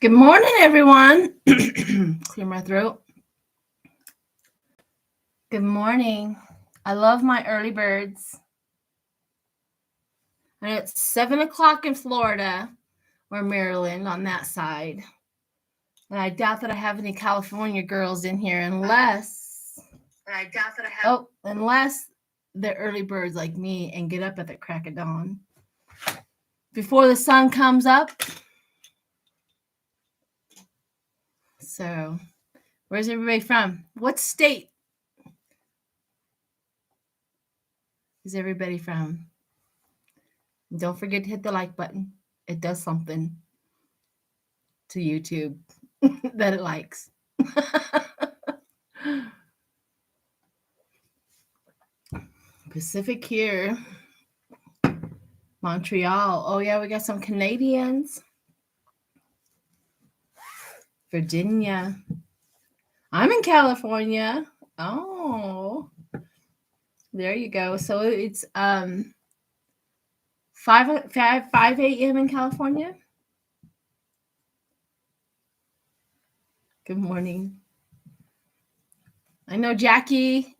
Good morning, everyone. Clear my throat. Good morning. I love my early birds. And it's 7 o'clock in Florida or Maryland on that side. And I doubt that I have any California girls in here unless they're early birds like me and get up at the crack of dawn. Before the sun comes up. So, where's everybody from? What state is everybody from? Don't forget to hit the like button. It does something to YouTube that it likes. Pacific here. Montreal. Oh, yeah, we got some Canadians. Virginia. I'm in California. Oh, there you go. So it's 5 a.m. in California. Good morning. I know Jackie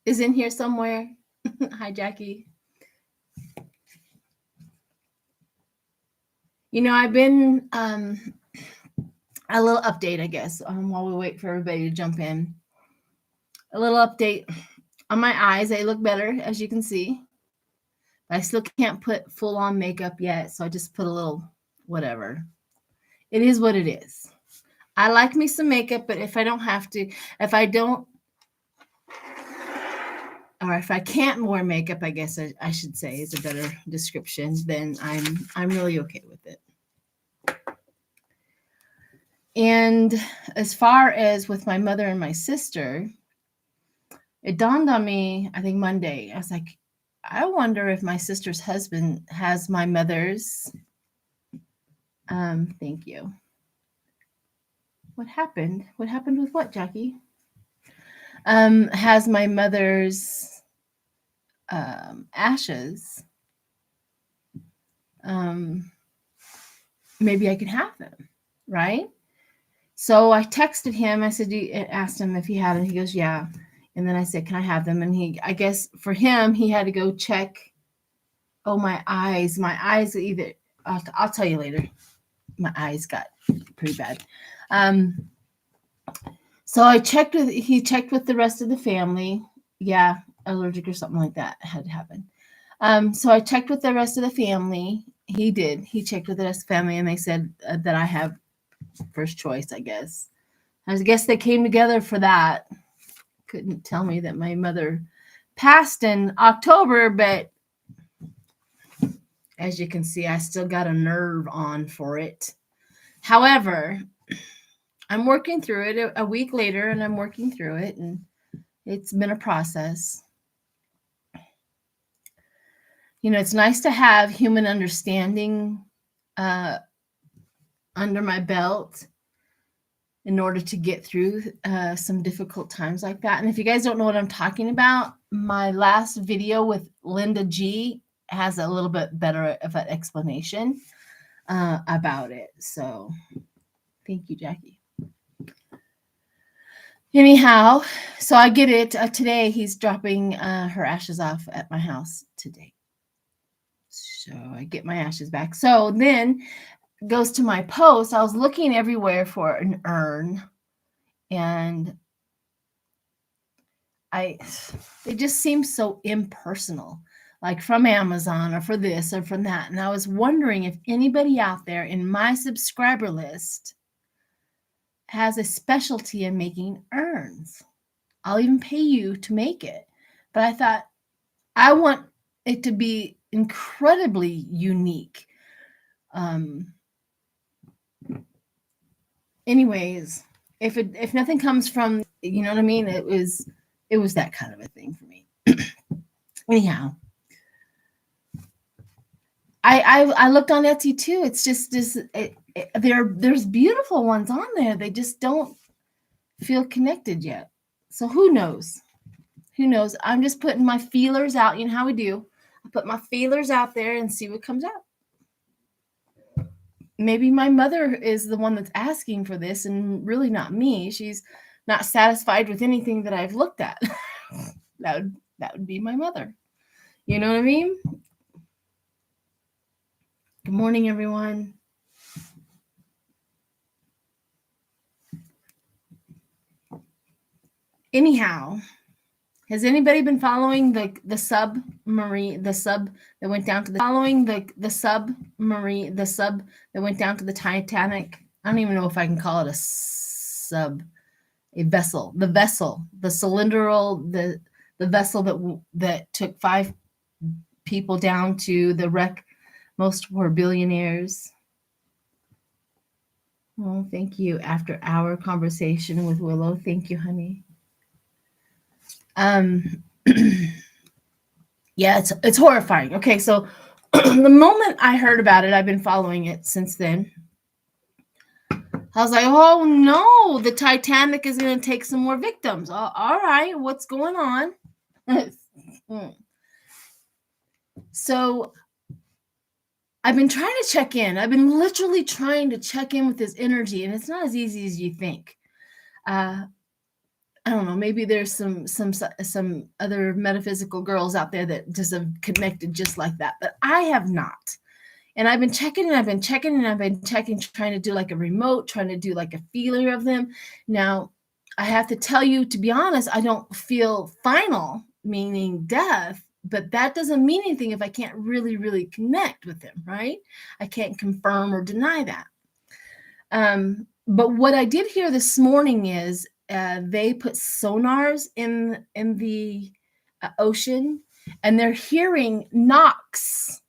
is in here somewhere. Hi, Jackie. You know, I've been a little update, I guess, while we wait for everybody to jump in. A little update on my eyes. They look better, as you can see. I still can't put full-on makeup yet, so I just put a little whatever. It is what it is. I like me some makeup, but if I don't have to, if I can't wear makeup, I guess I should say is a better description, then I'm really okay with it. And as far as with my mother and my sister, it dawned on me, I think Monday, I was like, I wonder if my sister's husband has my mother's, thank you. What happened? What happened with what, Jackie? Has my mother's ashes. Maybe I could have them, right? So I texted him. I said, asked him if he had them. He goes, yeah. And then I said, can I have them? And I guess for him, he had to go check. Oh, my eyes either. I'll tell you later. My eyes got pretty bad. So he checked with the rest of the family. Yeah, allergic or something like that had to happen. So I checked with the rest of the family. He did. He checked with the rest of the family, and they said that I have first choice, I guess. I guess they came together for that. Couldn't tell me that my mother passed in October, but as you can see, I still got a nerve on for it. However, I'm working through it a week later, and I'm working through it, and it's been a process. You know, it's nice to have human understanding under my belt in order to get through some difficult times like that. And if you guys don't know what I'm talking about, my last video with Linda G has a little bit better of an explanation about it. So thank you, Jackie. Anyhow, so I get it. Today he's dropping her ashes off at my house today. So I get my ashes back. So then goes to my post. I was looking everywhere for an urn, and it just seems so impersonal, like from Amazon or for this or from that. And I was wondering if anybody out there in my subscriber list has a specialty in making urns. I'll even pay you to make it. But I thought I want it to be incredibly unique. Anyways, if nothing comes from, you know what I mean, it was that kind of a thing for me. Anyhow, I looked on Etsy too. It's just there's beautiful ones on there. They just don't feel connected yet. So who knows? Who knows? I'm just putting my feelers out. You know how we do. I put my feelers out there and see what comes out. maybe my mother is the one that's asking for this and really not me. She's not satisfied with anything that I've looked at. that would be my mother. You know what I mean? Good morning, everyone. Anyhow, has anybody been following the submarine, the sub that went down to the following the submarine, the sub that went down to the Titanic? I don't even know if I can call it a vessel, the cylindrical, the vessel that took 5 people down to the wreck. Most were billionaires. Oh, thank you. After our conversation with Willow, thank you, honey. Yeah, it's horrifying. Okay, so the moment I heard about it, I've been following it since then. I was like, oh no, the Titanic is going to take some more victims. All right, what's going on? So I've been trying to check in. I've been literally trying to check in with this energy, and it's not as easy as you think. I don't know, maybe there's some other metaphysical girls out there that just have connected just like that, but I have not. And I've been checking, trying to do like a remote, trying to do like a feeler of them. Now, I have to tell you, to be honest, I don't feel final, meaning death, but that doesn't mean anything if I can't really, really connect with them, right? I can't confirm or deny that. But what I did hear this morning is they put sonars in the ocean, and they're hearing knocks.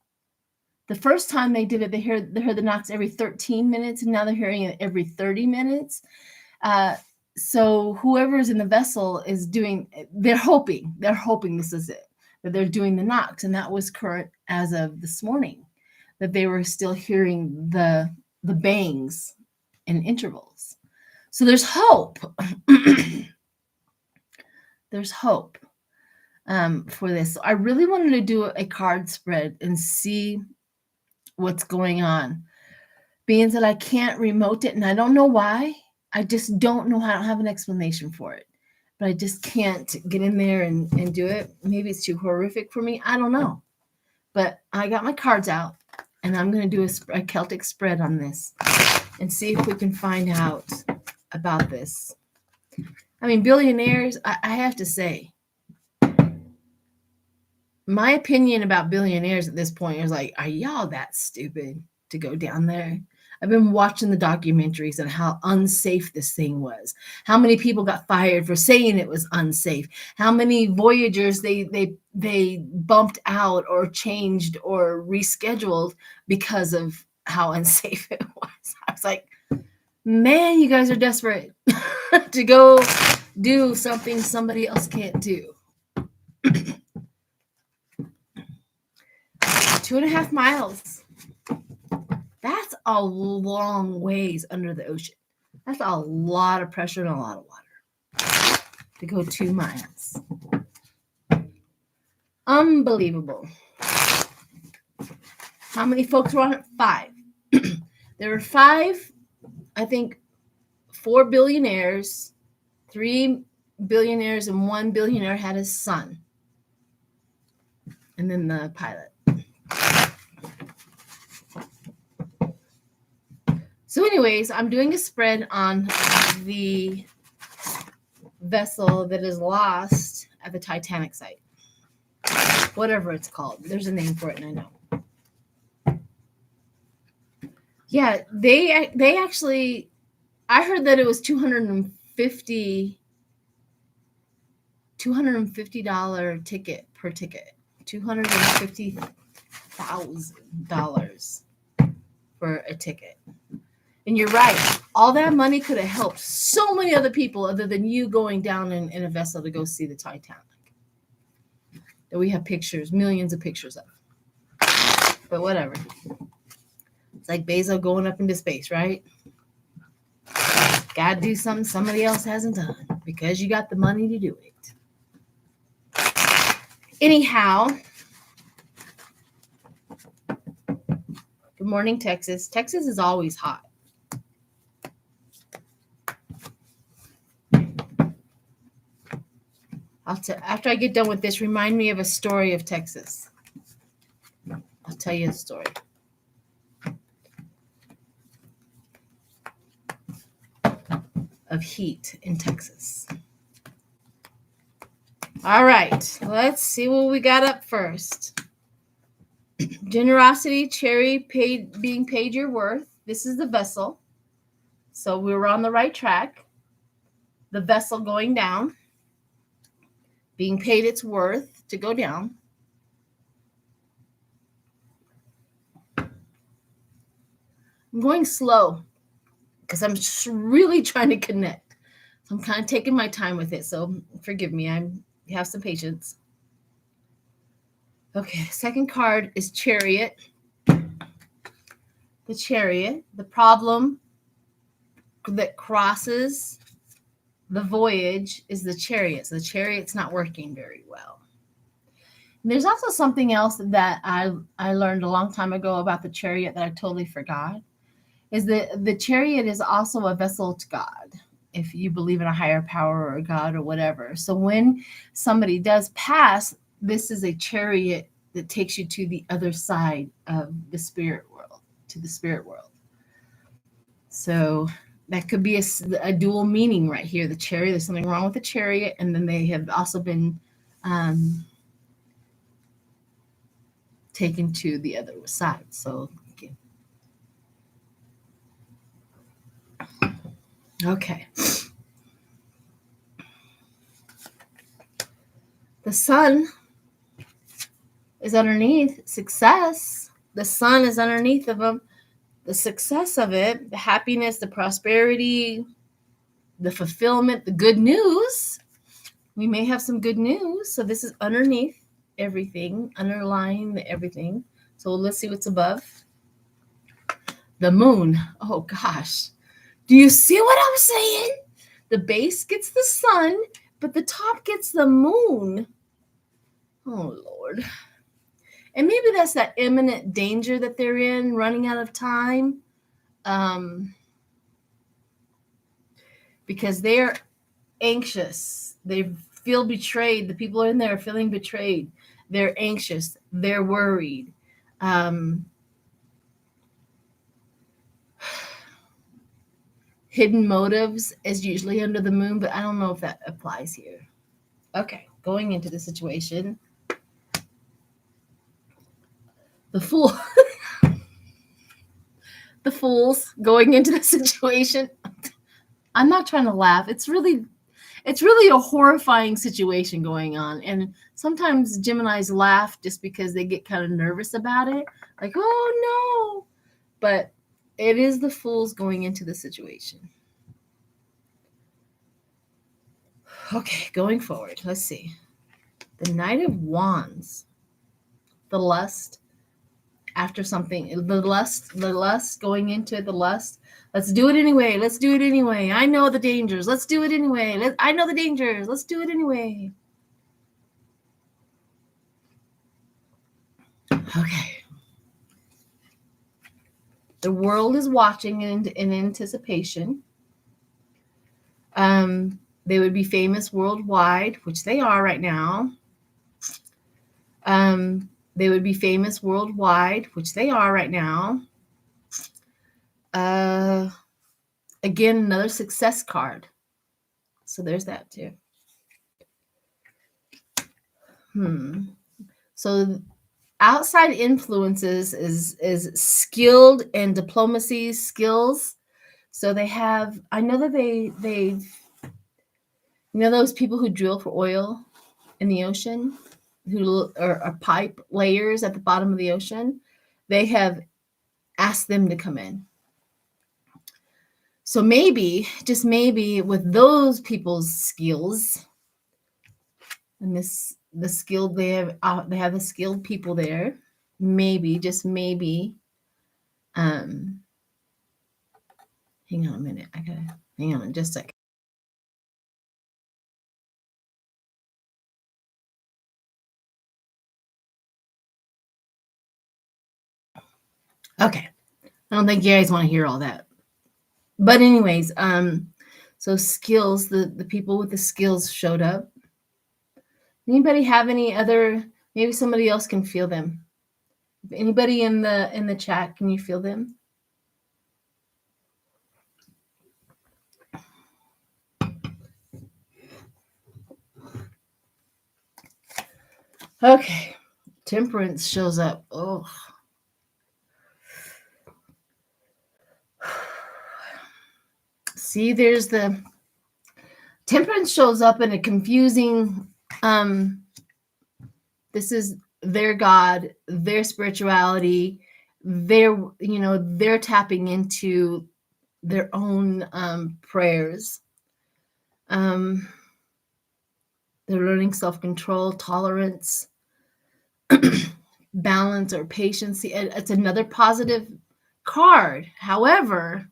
The first time they did it, they heard the knocks every 13 minutes, and now they're hearing it every 30 minutes. So whoever's in the vessel is doing, they're hoping this is it, that they're doing the knocks. And that was current as of this morning, that they were still hearing the bangs in intervals. So there's hope. There's hope for this. So I really wanted to do a card spread and see what's going on. Being that I can't remote it, and I don't know why. I just don't know. I don't have an explanation for it. But I just can't get in there and do it. Maybe it's too horrific for me. I don't know. But I got my cards out, and I'm going to do a Celtic spread on this and see if we can find out about this. I mean, billionaires, I have to say, my opinion about billionaires at this point is like, are y'all that stupid to go down there? I've been watching the documentaries on how unsafe this thing was. How many people got fired for saying it was unsafe. How many voyagers they bumped out or changed or rescheduled because of how unsafe it was. I was like, man, you guys are desperate to go do something somebody else can't do. 2.5 miles. That's a long ways under the ocean. That's a lot of pressure and a lot of water to go 2 miles. Unbelievable. How many folks were on it? 5. There were 5, I think 4 billionaires, 3 billionaires, and 1 billionaire had his son. And then the pilot. So anyways, I'm doing a spread on the vessel that is lost at the Titanic site. Whatever it's called. There's a name for it, and I know. Yeah, they actually, I heard that it was $250 ticket per ticket. $250,000 for a ticket. And you're right. All that money could have helped so many other people other than you going down in a vessel to go see the Titanic. That we have pictures, millions of pictures of. But whatever. It's like Bezos going up into space, right? Gotta do something somebody else hasn't done because you got the money to do it. Anyhow, Good morning, Texas. Texas is always hot. After I get done with this, remind me of a story of Texas. I'll tell you a story. Of heat in Texas. All right, let's see what we got up first. Generosity, cherry, being paid your worth. This is the vessel. So we were on the right track. The vessel going down, being paid its worth to go down. I'm going slow because I'm just really trying to connect. So I'm kind of taking my time with it. So forgive me. Have some patience. Okay, second card is Chariot. The Chariot, the problem that crosses the voyage is the Chariot. So the Chariot's not working very well. And there's also something else that I learned a long time ago about the Chariot that I totally forgot, is that the Chariot is also a vessel to God, if you believe in a higher power or God or whatever. So when somebody does pass, this is a chariot that takes you to the other side of the spirit world, to the spirit world. So that could be a dual meaning right here. The chariot, there's something wrong with the chariot, and then they have also been taken to the other side. So, okay. The sun is underneath success. The sun is underneath of them. The success of it, the happiness, the prosperity, the fulfillment, the good news. We may have some good news. So this is underneath everything, underlying everything. So let's see what's above. The moon. Oh, gosh. Do you see what I'm saying? The base gets the sun, but the top gets the moon. Oh, Lord. And maybe that's that imminent danger that they're in, running out of time. Because they're anxious. They feel betrayed. The people in there are feeling betrayed. They're anxious. They're worried. Hidden motives is usually under the moon, but I don't know if that applies here. Okay, going into the situation. The fool. The fools going into the situation. I'm not trying to laugh. It's really a horrifying situation going on. And sometimes Geminis laugh just because they get kind of nervous about it. Like, oh no. But it is the fools going into the situation. Okay, going forward. Let's see. The Knight of Wands. The lust. After something. The lust going into the lust. Let's do it anyway. Let's do it anyway. I know the dangers. Let's do it anyway. I know the dangers. Let's do it anyway. Okay. The world is watching in anticipation. They would be famous worldwide, which they are right now. They would be famous worldwide, which they are right now. Again, another success card. So there's that too. So outside influences is skilled and diplomacy skills. So they have, I know that they've, you know, those people who drill for oil in the ocean, who are pipe layers at the bottom of the ocean, they have asked them to come in. So maybe, just maybe, with those people's skills, and the skilled they have the skilled people there. Maybe, just maybe. Hang on a minute. I gotta hang on just a second. Okay. I don't think you guys want to hear all that. But anyways, so skills, the people with the skills showed up. Anybody have any other, maybe somebody else can feel them. Anybody in the chat, can you feel them? Okay. Temperance shows up. Oh. See, there's the temperance shows up in a confusing this is their God, their spirituality, they're tapping into their own prayers. They're learning self-control, tolerance, balance, or patience. It's another positive card. However,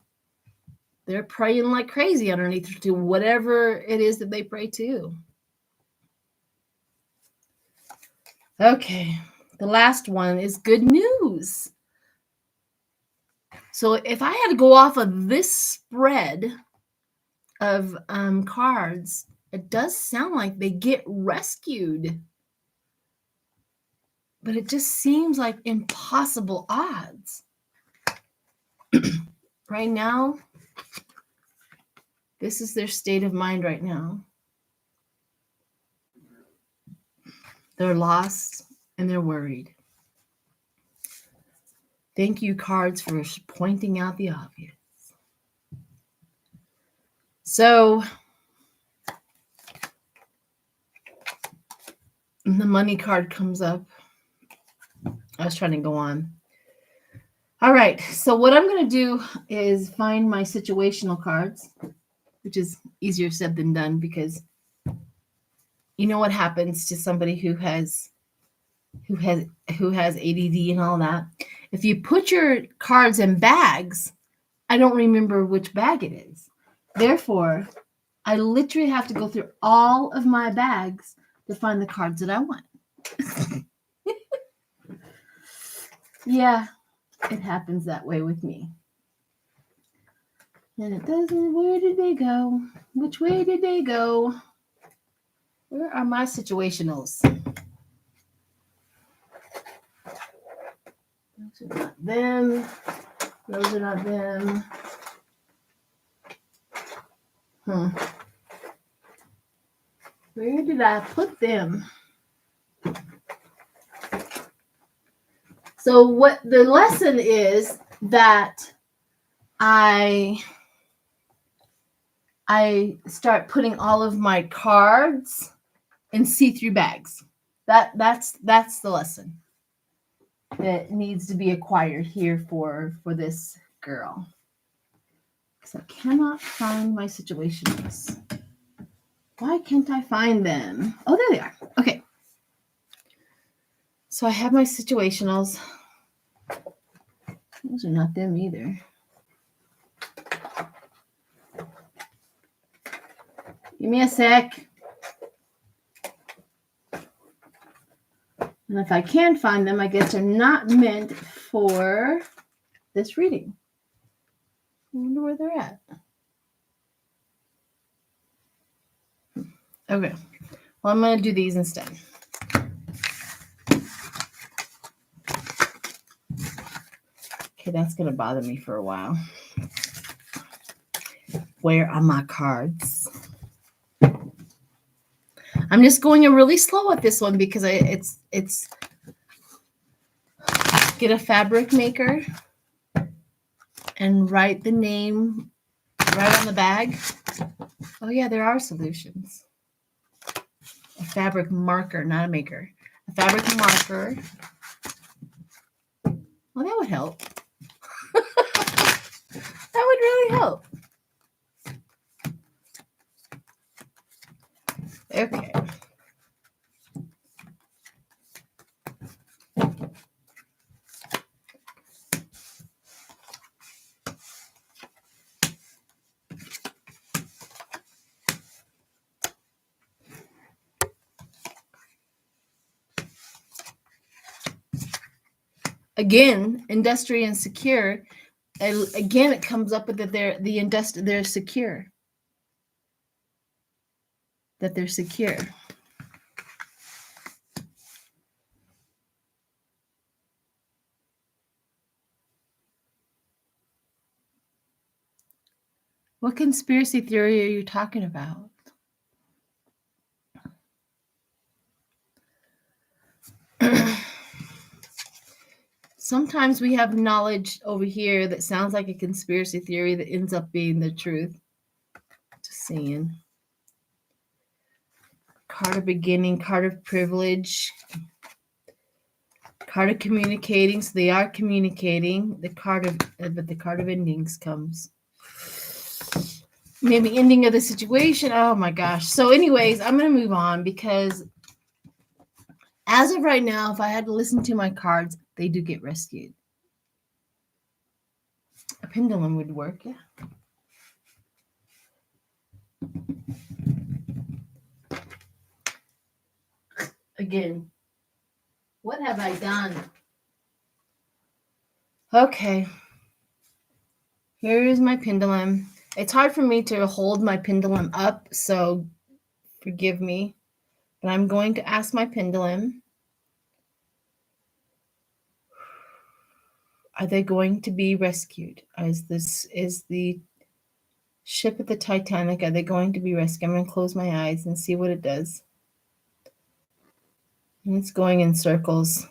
they're praying like crazy underneath to whatever it is that they pray to. Okay, the last one is good news. So if I had to go off of this spread of cards, it does sound like they get rescued. But it just seems like impossible odds. Right now, this is their state of mind right now. They're lost and they're worried. Thank you, cards, for pointing out the obvious. So, the money card comes up. I was trying to go on. All right, so what I'm going to do is find my situational cards, which is easier said than done because you know what happens to somebody who has ADD and all that. If you put your cards in bags, I don't remember which bag it is. Therefore, I literally have to go through all of my bags to find the cards that I want. Yeah, it happens that way with me. And it doesn't, where did they go? Which way did they go? Where are my situationals? Those are not them. Those are not them. Where did I put them? So what the lesson is that I start putting all of my cards in see-through bags. That's the lesson that needs to be acquired here for this girl. Because I cannot find my situationals. Why can't I find them? Oh, there they are. Okay. So I have my situationals. Those are not them either. Give me a sec. And if I can find them, I guess they're not meant for this reading. I wonder where they're at. Okay. Well, I'm going to do these instead. Okay, that's going to bother me for a while. Where are my cards? I'm just going really slow at this one because it's get a fabric maker and write the name right on the bag. Oh yeah, there are solutions. A fabric marker, not a maker. A fabric marker. Well, that would help. That would really help. Okay. Again, industry and secure. Again, it comes up with that they're secure. That they're secure. What conspiracy theory are you talking about? Sometimes we have knowledge over here that sounds like a conspiracy theory that ends up being the truth. Just saying. Card of beginning, card of privilege, card of communicating. So they are communicating. But the card of endings comes. Maybe ending of the situation. Oh my gosh. So anyways, I'm going to move on because as of right now, if I had to listen to my cards, they do get rescued. A pendulum would work, yeah. Again, what have I done? Okay. Here is my pendulum. It's hard for me to hold my pendulum up, so forgive me. But I'm going to ask my pendulum, are they going to be rescued? Is the ship of the Titanic, are they going to be rescued? I'm going to close my eyes and see what it does. And it's going in circles.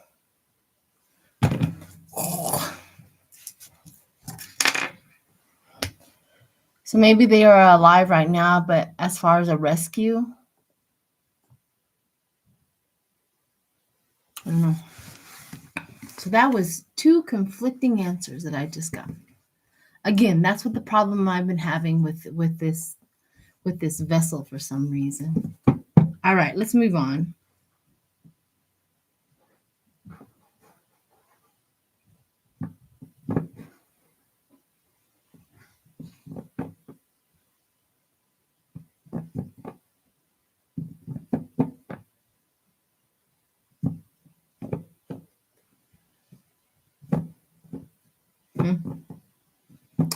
So maybe they are alive right now, but as far as a rescue, I don't know. So that was two conflicting answers that I just got. Again, that's what the problem I've been having with this vessel for some reason. All right, let's move on.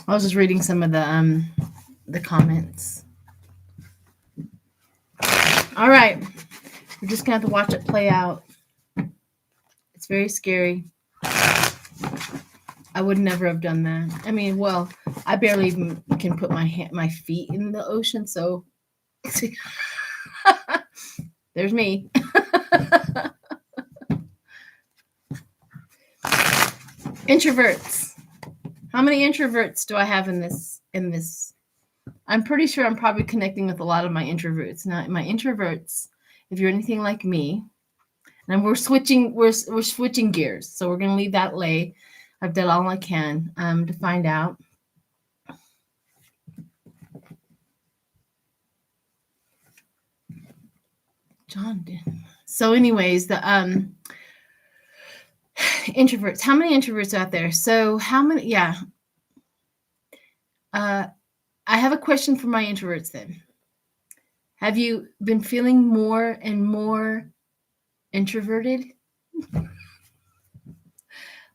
I was just reading some of the comments. All right, we're just gonna have to watch it play out. It's very scary. I would never have done that. I mean, well, I barely even can put my feet in the ocean, so there's me. Introverts. How many introverts do I have in this? I'm pretty sure I'm probably connecting with a lot of my introverts. Now, my introverts, if you're anything like me, and we're switching gears. So we're going to leave that lay. I've done all I can to find out. John did. So anyways, the introverts. How many introverts out there? So how many? Yeah. I have a question for my introverts then. Have you been feeling more and more introverted?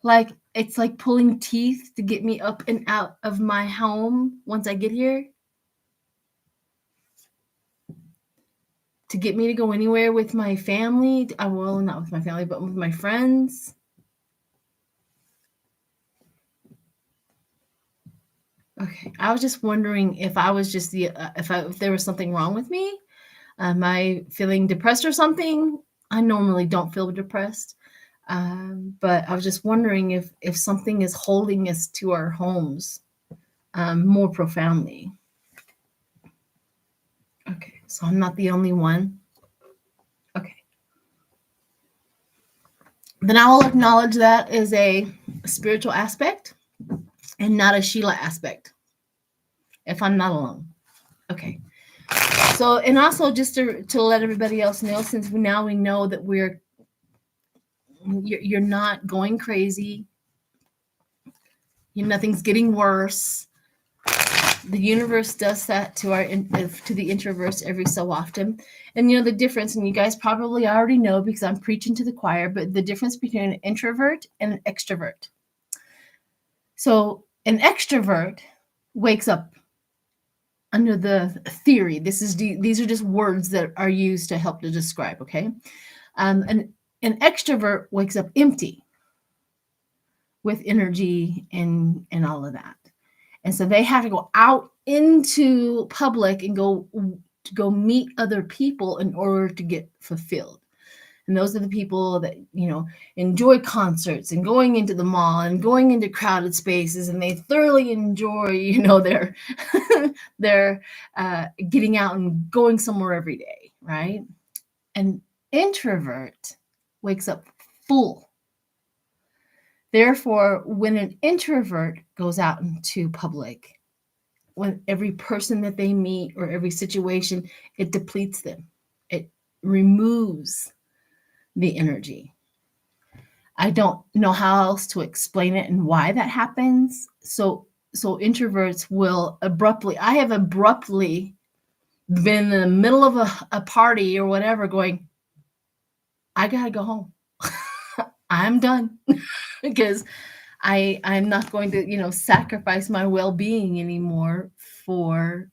Like it's like pulling teeth to get me up and out of my home once I get here? To get me to go anywhere with my family? Well, not with my family, but with my friends. Okay, I was just wondering if I was just if there was something wrong with me. Am I feeling depressed or something? I normally don't feel depressed, but I was just wondering if something is holding us to our homes more profoundly. Okay, so I'm not the only one. Okay. Then I will acknowledge that is a spiritual aspect and not a Sheila aspect, if I'm not alone. Okay. So, and also just to let everybody else know, since we know that you're not going crazy, nothing's getting worse. The universe does that to the introverts every so often. And the difference, and you guys probably already know because I'm preaching to the choir, but the difference between an introvert and an extrovert. So an extrovert wakes up under the theory. These are just words that are used to help to describe, okay? An extrovert wakes up empty with energy and all of that. And so they have to go out into public and go meet other people in order to get fulfilled. And those are the people that, enjoy concerts and going into the mall and going into crowded spaces, and they thoroughly enjoy, their getting out and going somewhere every day, right? An introvert wakes up full. Therefore, when an introvert goes out into public, when every person that they meet or every situation, it depletes them. It removes the energy. I don't know how else to explain it and why that happens. So introverts will I have abruptly been in the middle of a party or whatever going, I gotta go home. I'm done. Because I'm not going to, sacrifice my well-being anymore for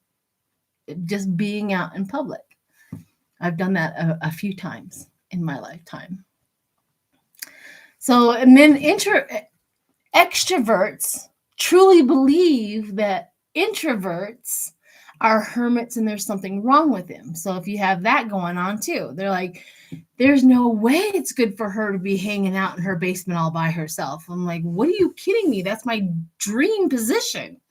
just being out in public. I've done that a few times in my lifetime. So, and then extroverts truly believe that introverts are hermits and there's something wrong with them. So if you have that going on too, they're like, there's no way it's good for her to be hanging out in her basement all by herself. I'm like, what are you kidding me? That's my dream position.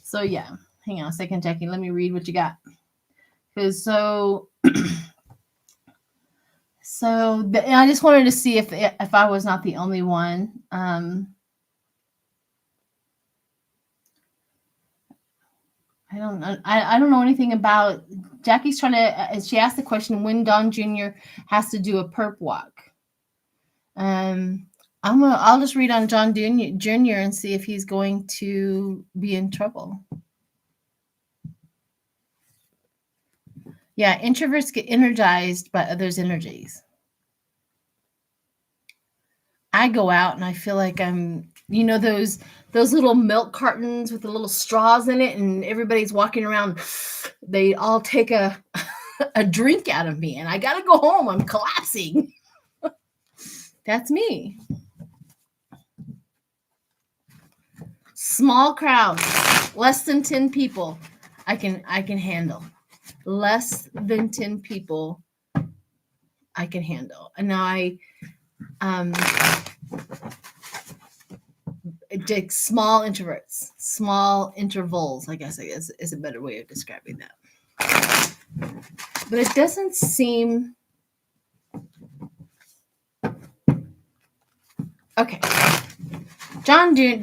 So yeah, hang on a second, Jackie. Let me read what you got. Because I just wanted to see if I was not the only one. I don't know. I don't know anything about. Jackie's trying to. She asked the question when Don Jr. has to do a perp walk. I'll just read on John Jr. and see if he's going to be in trouble. Yeah, introverts get energized by others' energies. I go out and I feel like I'm, those little milk cartons with the little straws in it, and everybody's walking around. They all take a drink out of me, and I gotta go home. I'm collapsing. That's me. Small crowds, less than 10 people, I can handle. Less than 10 people, I can handle. And now it takes small introverts, small intervals, I guess is a better way of describing that. But it doesn't seem okay. Don Jr.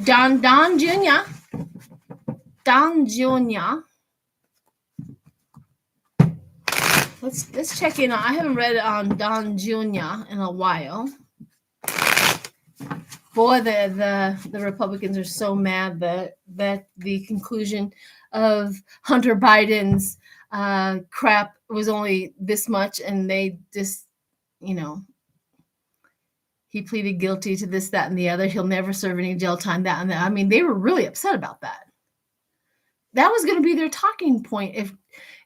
Let's check in. I haven't read on Don Jr. in a while. Boy, the Republicans are so mad that the conclusion of Hunter Biden's crap was only this much, and they just, he pleaded guilty to this, that, and the other. He'll never serve any jail time, that, and that. I mean, they were really upset about that. That was going to be their talking point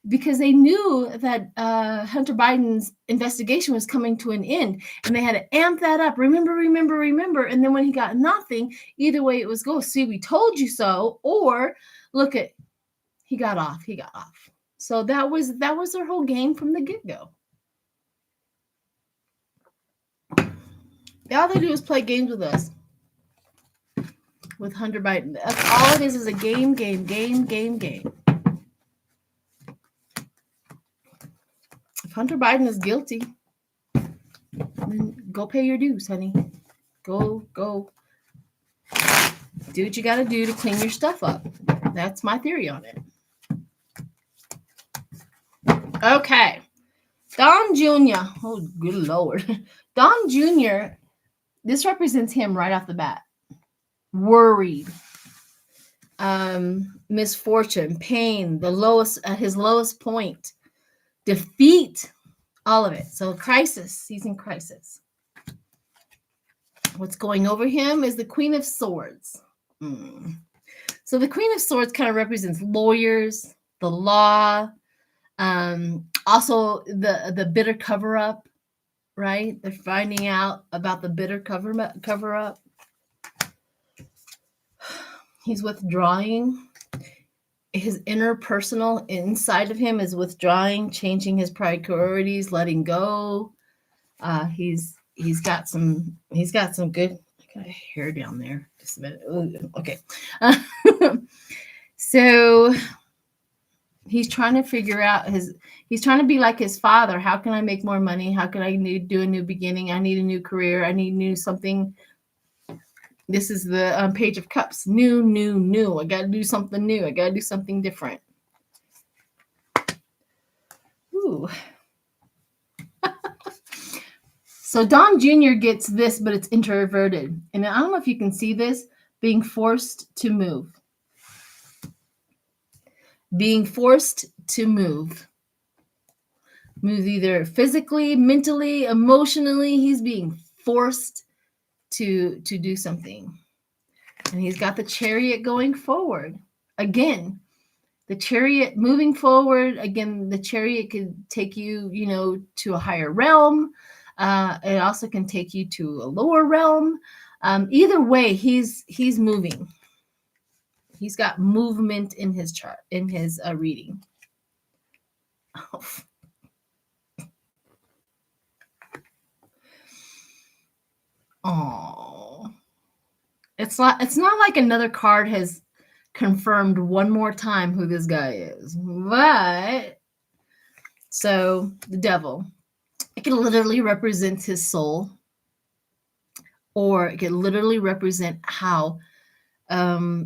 because they knew that Hunter Biden's investigation was coming to an end, and they had to amp that up. Remember. And then when he got nothing, either way it was go. See, we told you so, or look at, he got off. So that was their whole game from the get-go. All they do is play games with us. With Hunter Biden. That's all it is a game. If Hunter Biden is guilty, then go pay your dues, honey. Go do what you got to do to clean your stuff up. That's my theory on it. Okay. Don Jr. Oh, good Lord. Don Jr., this represents him right off the bat. Worried. misfortune, pain, the lowest, his lowest point, defeat, all of it. So crisis, he's in crisis. What's going over him is the Queen of Swords. So the Queen of Swords kind of represents lawyers, the law, also the bitter cover up, right? They're finding out about the bitter cover up. He's withdrawing. His inner personal inside of him is withdrawing, changing his priorities, letting go. He's got some good. I got a hair down there. Just a minute. Ooh, okay. So he's trying to figure out he's trying to be like his father. How can I make more money? How can I do a new beginning? I need a new career. I need new something. This is the Page of Cups. New. I got to do something new. I got to do something different. Ooh. So Don Jr. gets this, but it's introverted. And I don't know if you can see this, being forced to move. Being forced to move. Move either physically, mentally, emotionally. He's being forced to do something. And he's got the Chariot going forward. Again, the Chariot moving forward. Again, the Chariot could take you, to a higher realm. It also can take you to a lower realm. Either way, he's moving. He's got movement in his chart, in his reading. Oh, it's not like another card has confirmed one more time who this guy is, but so the Devil, it can literally represent his soul, or it can literally represent how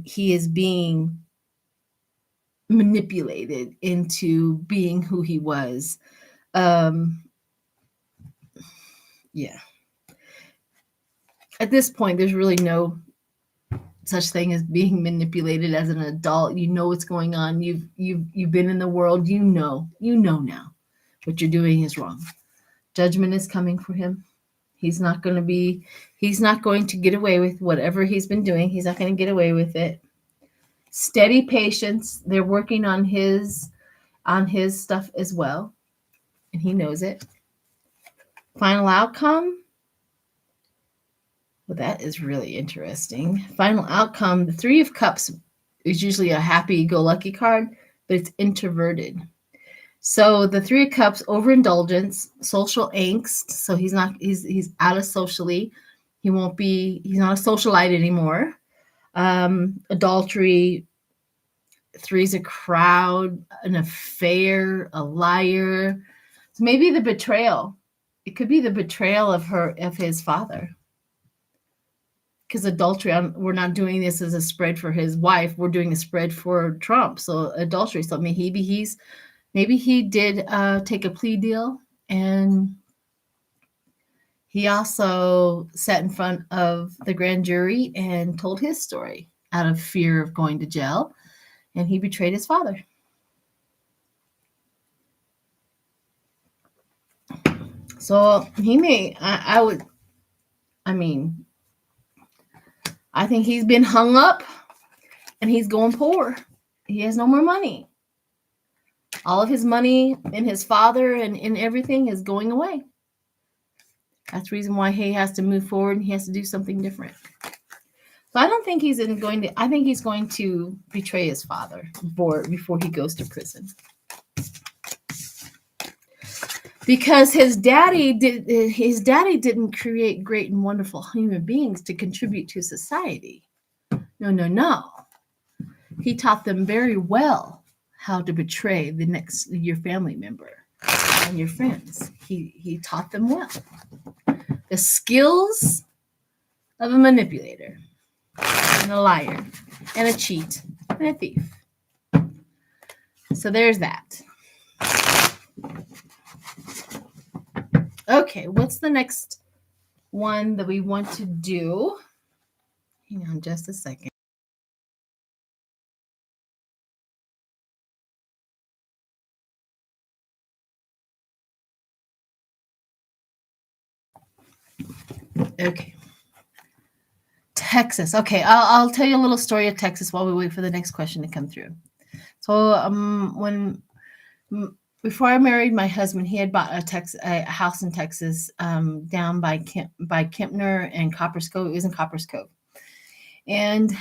he is being manipulated into being who he was. Yeah. At this point, there's really no such thing as being manipulated as an adult. You know what's going on. You've been in the world. You know now what you're doing is wrong. Judgment is coming for him. He's not going to get away with whatever he's been doing. He's not going to get away with it. Steady patience. They're working on his stuff as well, and he knows it. Final outcome. Well, that is really interesting. Final outcome. The Three of Cups is usually a happy-go-lucky card, but it's introverted. So the Three of Cups, overindulgence, social angst. So he's out of socially. He's not a socialite anymore. Adultery. Three's a crowd, an affair, a liar. So maybe the betrayal. It could be the betrayal of his father. Because adultery, we're not doing this as a spread for his wife. We're doing a spread for Trump. So adultery. So maybe he did take a plea deal, and he also sat in front of the grand jury and told his story out of fear of going to jail, and he betrayed his father. So he may, I think he's been hung up and he's going poor. He has no more money. All of his money in his father and in everything is going away. That's the reason why he has to move forward and he has to do something different. So I don't think I think he's going to betray his father before he goes to prison. Because his daddy didn't create great and wonderful human beings to contribute to society. No. He taught them very well how to betray your family member and your friends. He taught them well. The skills of a manipulator and a liar and a cheat and a thief. So there's that. Okay, what's the next one that we want to do? Hang on just a second. Okay. Texas. Okay, I'll tell you a little story of Texas while we wait for the next question to come through. So, when before I married my husband, he had bought a house in Texas, down by Kempner and Copper's Cove. It was in Copper's Cove, and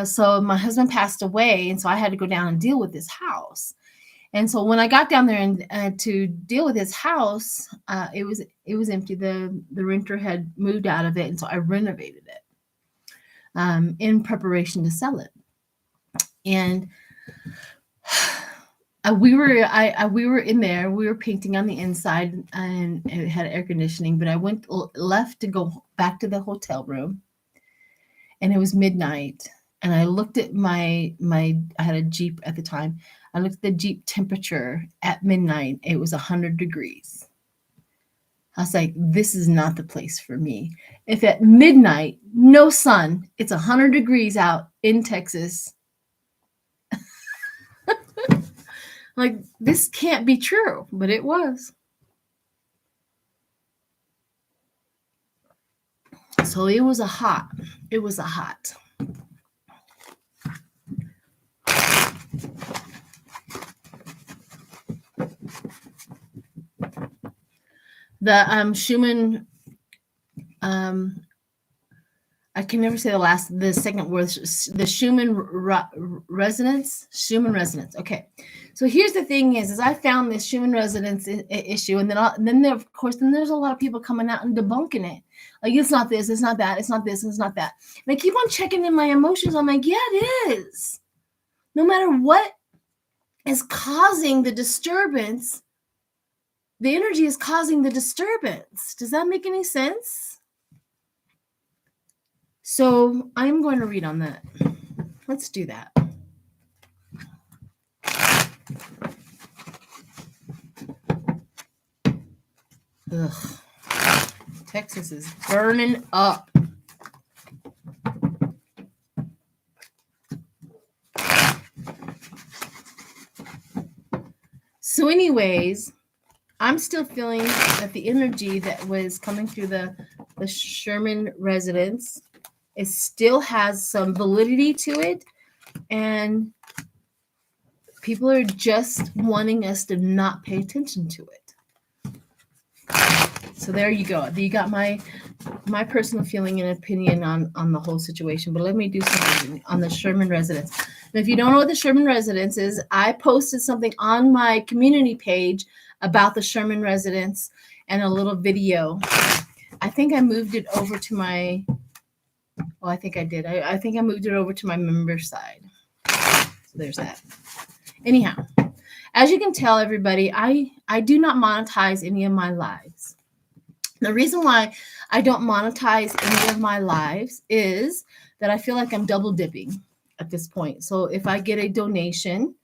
so my husband passed away, and so I had to go down and deal with this house. And so when I got down there and to deal with his house, it was empty. The renter had moved out of it, and so I renovated it, in preparation to sell it. And we were in there. We were painting on the inside, and it had air conditioning. But I left to go back to the hotel room, and it was midnight. And I looked at I had a Jeep at the time. I looked at the Jeep temperature at midnight. It was 100 degrees. I was like, this is not the place for me. If at midnight, no sun, it's 100 degrees out in Texas, like, this can't be true, but it was. So it was a hot. The Schumann, I can never say the second word, the Schumann resonance. Schumann resonance. Okay, so here's the thing: is I found this Schumann resonance issue, and then there's a lot of people coming out and debunking it. Like, it's not this, it's not that, it's not this, it's not that. And I keep on checking in my emotions. I'm like, yeah, it is. No matter what is causing the disturbance, the energy is causing the disturbance. Does that make any sense? So I'm going to read on that. Let's do that. Ugh. Texas is burning up. So anyways, I'm still feeling that the energy that was coming through the Schumann resonance, it still has some validity to it, and people are just wanting us to not pay attention to it. So there you go. You got my personal feeling and opinion on the whole situation. But let me do something on the Schumann resonance. And if you don't know what the Schumann resonance is, I posted something on my community page about the Schumann resonance and a little video. I think I moved it over to my, well, I think I did. I think I moved it over to my member side. So there's that. Anyhow, as you can tell, everybody, I do not monetize any of my lives. The reason why I don't monetize any of my lives is that I feel like I'm double dipping at this point. So if I get a donation,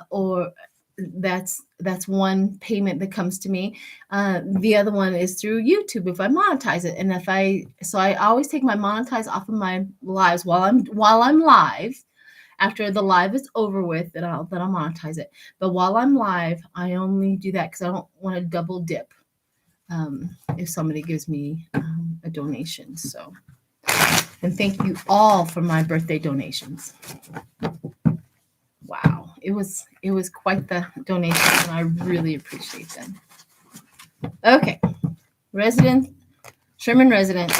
or that's one payment that comes to me. The other one is through YouTube if I monetize it. And I always take my monetize off of my lives while I'm live. After the live is over with, then I'll monetize it. But while I'm live, I only do that because I don't want to double dip if somebody gives me a donation. So, and thank you all for my birthday donations. Wow, it was quite the donation, and I really appreciate them. Okay, Sherman resident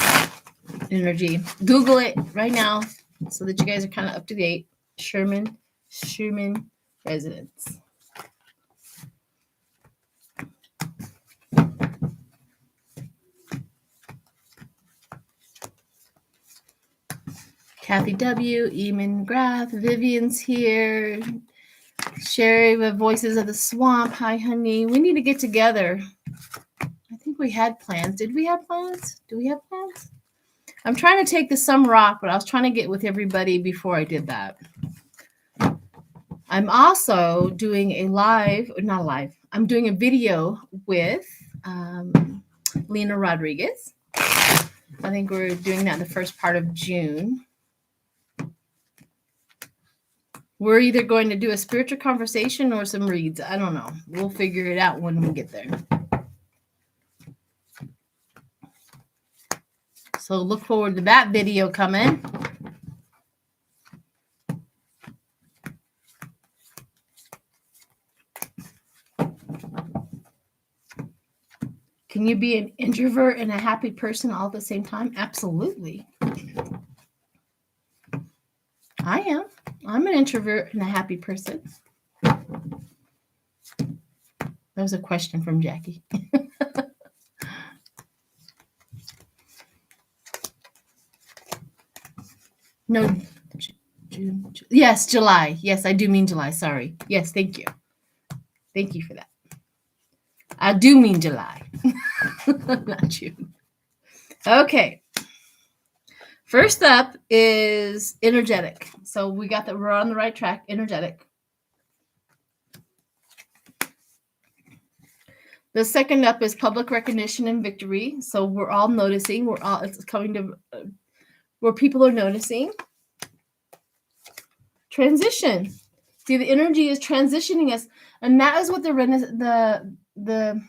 energy. Google it right now so that you guys are kind of up to date. Schumann residence. Kathy W, Eamon Graff, Vivian's here. Sherry with Voices of the Swamp. Hi, honey. We need to get together. I think we had plans. Did we have plans? Do we have plans? I'm trying to take the Some Rock, but I was trying to get with everybody before I did that. I'm also doing I'm doing a video with Lena Rodriguez. I think we're doing that in the first part of June. We're either going to do a spiritual conversation or some reads. I don't know. We'll figure it out when we get there. So look forward to that video coming. Can you be an introvert and a happy person all at the same time? Absolutely. I am. I'm an introvert and a happy person. That was a question from Jackie. No, June. Yes, July. Yes, I do mean July. Sorry. Yes, thank you. Thank you for that. I do mean July, not June. Okay. First up is energetic. So we got that we're on the right track. Energetic. The second up is public recognition and victory. So we're all noticing. It's coming to where people are noticing. Transition. See, the energy is transitioning us, and that is what the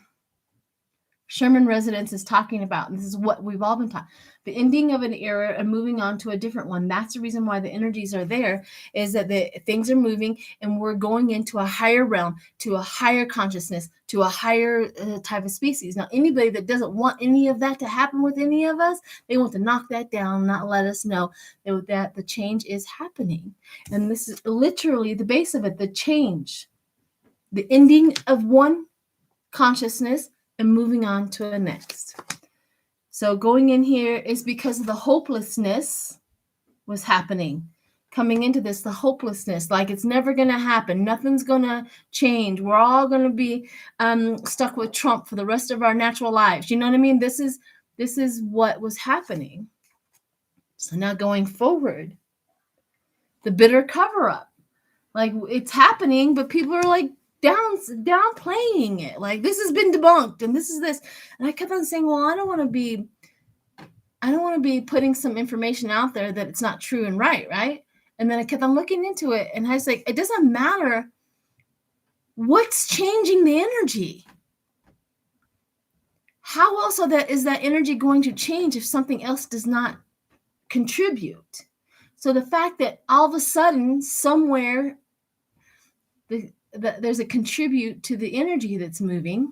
Schumann resonance is talking about. And this is what we've all been taught. The ending of an era and moving on to a different one. That's the reason why the energies are there, is that the things are moving and we're going into a higher realm, to a higher consciousness, to a higher type of species. Now, anybody that doesn't want any of that to happen with any of us, they want to knock that down, not let us know that the change is happening. And this is literally the base of it, the change, the ending of one consciousness and moving on to the next. So going in here is because of the hopelessness was happening. Coming into this, the hopelessness, like it's never going to happen. Nothing's going to change. We're all going to be stuck with Trump for the rest of our natural lives. You know what I mean? This is what was happening. So now going forward, the bitter cover-up. Like it's happening, but people are like, downplaying it, like this has been debunked and this is this, and I kept on saying, well, I don't want to be putting some information out there that it's not true and right, and then I kept on looking into it, and I was like, it doesn't matter what's changing the energy. How else is that energy going to change if something else does not contribute? So the fact that all of a sudden somewhere there's a contribute to the energy that's moving.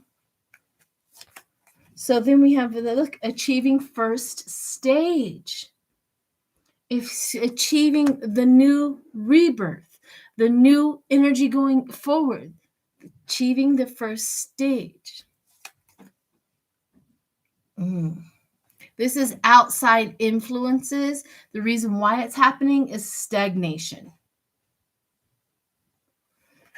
So then we have achieving first stage. If achieving the new rebirth, the new energy going forward, achieving the first stage. This is outside influences. The reason why it's happening is stagnation.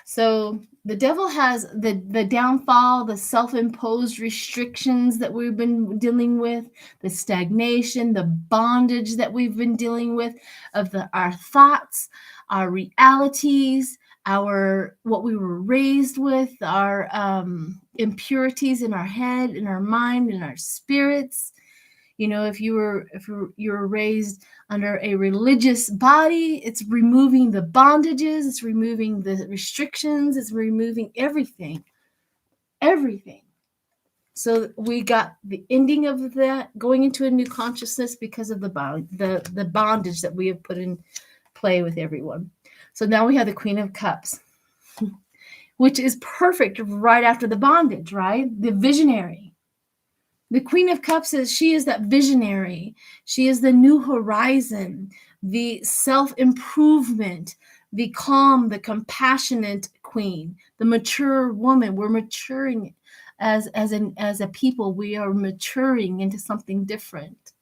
So the devil has the downfall, the self-imposed restrictions that we've been dealing with, the stagnation, the bondage that we've been dealing with of our thoughts, our realities, what we were raised with, our impurities in our head, in our mind, in our spirits. You know, if you were raised under a religious body, it's removing the bondages, it's removing the restrictions, it's removing everything. So we got the ending of that, going into a new consciousness because of the bondage that we have put in play with everyone. So now we have the Queen of Cups, which is perfect right after the bondage, right? The visionary. The Queen of Cups she is that visionary. She is the new horizon, the self-improvement, the calm, the compassionate queen, the mature woman. We're maturing as a people. We are maturing into something different.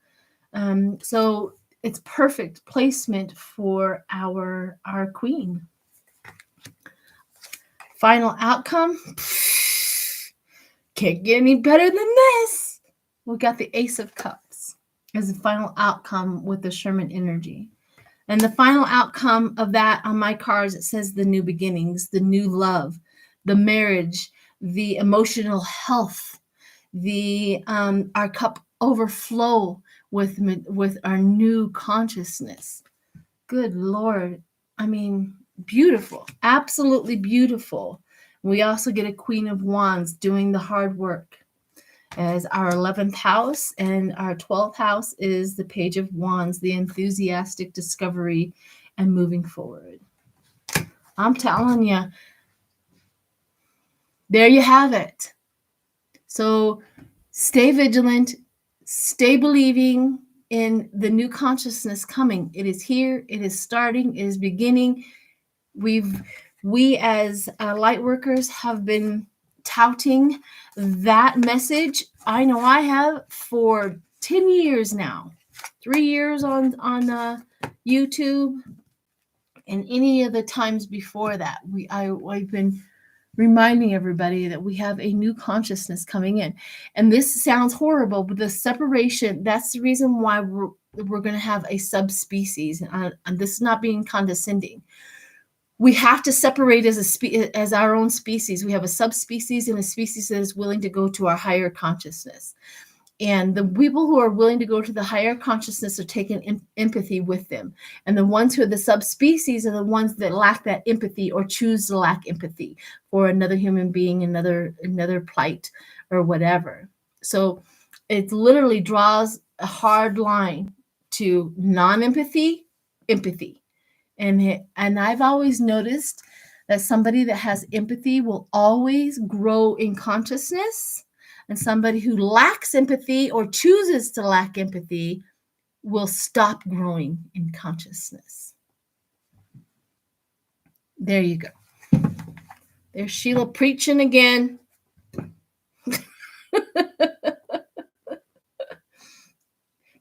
So it's perfect placement for our queen. Final outcome. Can't get any better than this. We got the Ace of Cups as the final outcome with the Schumann energy. And the final outcome of that on my cards, it says the new beginnings, the new love, the marriage, the emotional health, our cup overflow with our new consciousness. Good Lord. I mean, beautiful, absolutely beautiful. We also get a Queen of Wands doing the hard work. as our 11th house, and our 12th house is the Page of Wands, the enthusiastic discovery and moving forward. I'm telling you, there you have it. So stay vigilant, stay believing in the new consciousness coming. It is here, it is starting, it is beginning. We as light workers have been touting that message. I know I have for 10 years now, 3 years on YouTube, and any of the times before that. I've been reminding everybody that we have a new consciousness coming in. And this sounds horrible, but the separation, that's the reason why we're going to have a subspecies. And this is not being condescending. We have to separate as our own species. We have a subspecies and a species that is willing to go to our higher consciousness. And the people who are willing to go to the higher consciousness are taking empathy with them. And the ones who are the subspecies are the ones that lack that empathy or choose to lack empathy for another human being, another plight or whatever. So it literally draws a hard line to non-empathy, empathy. And I've always noticed that somebody that has empathy will always grow in consciousness. And somebody who lacks empathy or chooses to lack empathy will stop growing in consciousness. There you go. There's Sheila preaching again.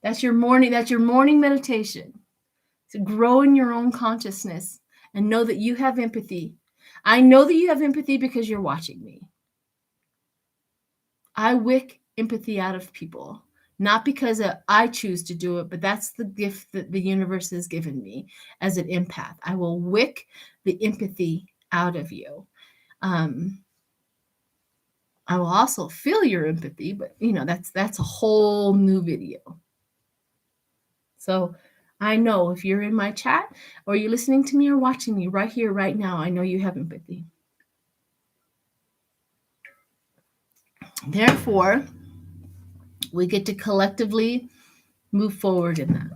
That's your morning meditation. To grow in your own consciousness and know that you have empathy. I know that you have empathy because you're watching me. I wick empathy out of people, not because I choose to do it, but that's the gift that the universe has given me as an empath. I will wick the empathy out of you. I will also feel your empathy, but that's a whole new video. So I know if you're in my chat or you're listening to me or watching me right here, right now, I know you have empathy. Therefore, we get to collectively move forward in that.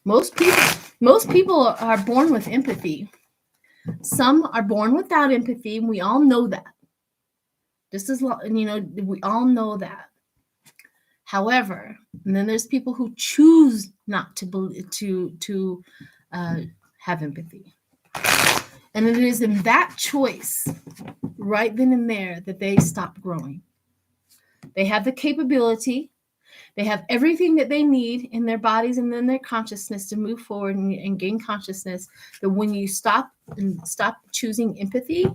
Most people are born with empathy. Some are born without empathy, and we all know that. Just as we all know that. However, and then there's people who choose not to have empathy, and it is in that choice, right then and there, that they stop growing. They have the capability. They have everything that they need in their bodies and in their consciousness to move forward and gain consciousness. But when you stop choosing empathy,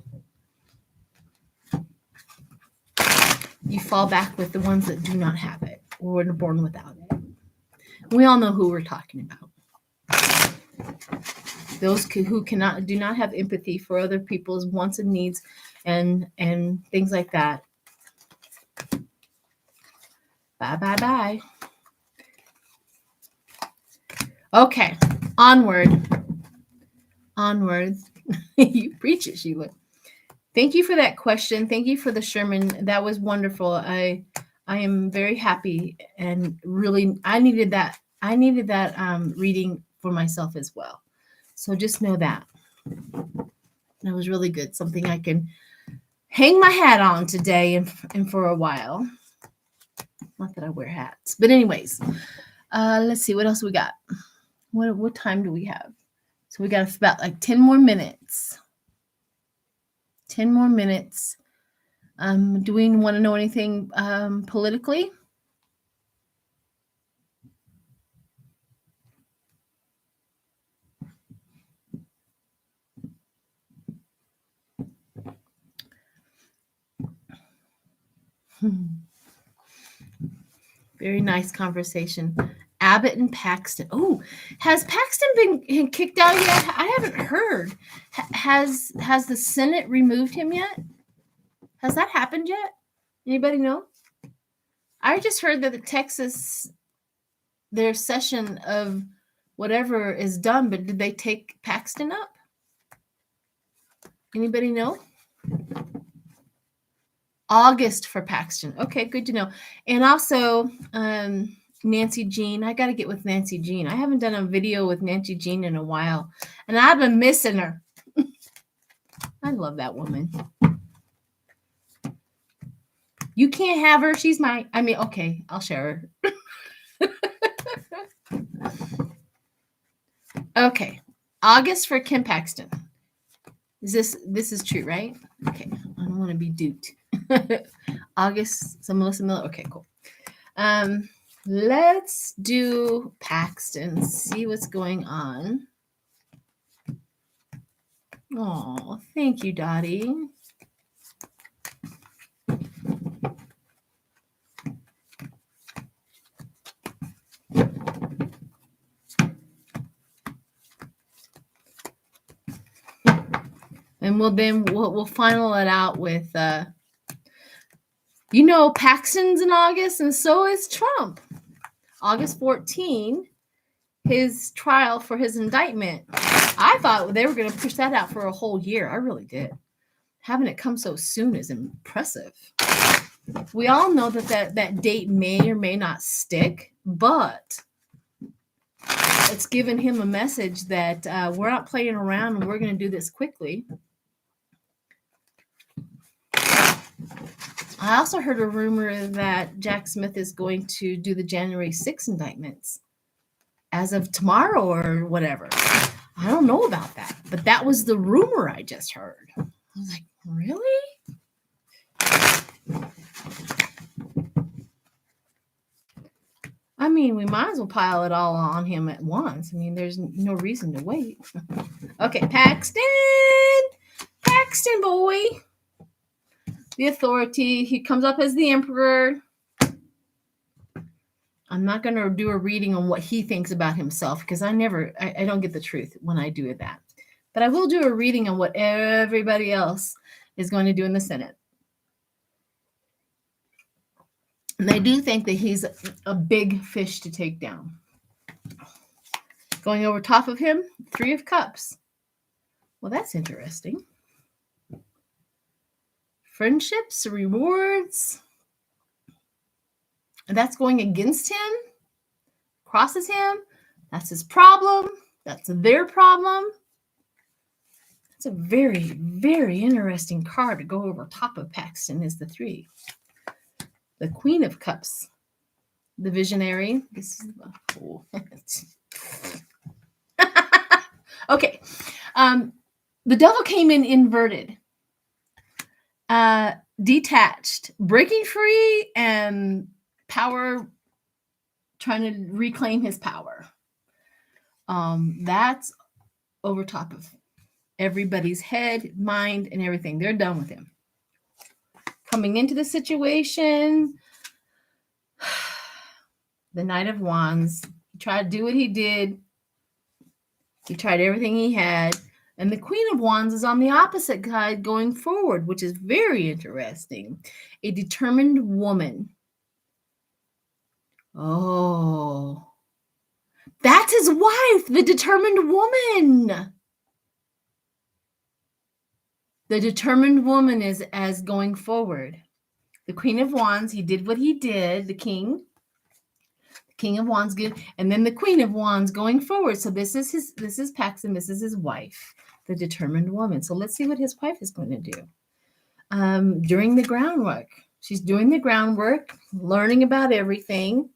you fall back with the ones that do not have it or were born without it. We all know who we're talking about. Those who do not have empathy for other people's wants and needs and things like that. Bye, bye, bye. Okay, onwards. You preach it, Sheila. Thank you for that question. Thank you for the Sherman. That was wonderful. I am very happy, and really, I needed that. I needed that reading for myself as well. So just know that. That was really good. Something I can hang my hat on today and for a while. Not that I wear hats, but anyways, let's see what else we got. What time do we have? So we got about like 10 more minutes. 10 more minutes. Do we want to know anything politically? Very nice conversation. Abbott and Paxton. Oh, has Paxton been kicked out yet? I haven't heard. Has the Senate removed him yet? Has that happened yet? Anybody know? I just heard that the Texas, their session of whatever is done, but did they take Paxton up? Anybody know? August for Paxton. Okay, good to know. And also, Nancy Jean. I got to get with Nancy Jean. I haven't done a video with Nancy Jean in a while, and I've been missing her. I love that woman. You can't have her. She's okay, I'll share her. Okay, August for Ken Paxton. This is true, right? Okay, I don't want to be duped. August, so Melissa Miller. Okay, cool. Let's do Paxton. See what's going on. Oh, thank you, Dottie. And we'll final it out with Paxton's in August, and so is Trump. August 14, his trial for his indictment. I thought they were going to push that out for a whole year. I really did. Having it come so soon is impressive. We all know that date may or may not stick, but it's given him a message that we're not playing around and we're going to do this quickly. I also heard a rumor that Jack Smith is going to do the January 6th indictments as of tomorrow or whatever. I don't know about that, but that was the rumor I just heard. I was like, really? I mean, we might as well pile it all on him at once. I mean, there's no reason to wait. Okay, Paxton boy. The authority. He comes up as the emperor. I'm not going to do a reading on what he thinks about himself because I don't get the truth when I do that. But I will do a reading on what everybody else is going to do in the Senate. And I do think that he's a big fish to take down. Going over top of him, 3 of Cups. Well, that's interesting. Friendships, rewards. And that's going against him, crosses him. That's his problem. That's their problem. It's a very, very interesting card to go over top of Paxton is the 3. The Queen of Cups, the visionary. This is okay. The devil came in inverted, detached, breaking free, and power, trying to reclaim his power. That's over top of everybody's head, mind, and everything. They're done with him. Coming into the situation, the Knight of Wands. He tried to do what he did. He tried everything he had. And the Queen of Wands is on the opposite side going forward, which is very interesting. A determined woman. Oh, that's his wife, the determined woman. The determined woman is as going forward. The Queen of Wands, he did what he did, the King of Wands good, and then the Queen of Wands going forward. So this is Paxton, this is his wife, the determined woman. So let's see what his wife is going to do. During the groundwork. She's doing the groundwork, learning about everything.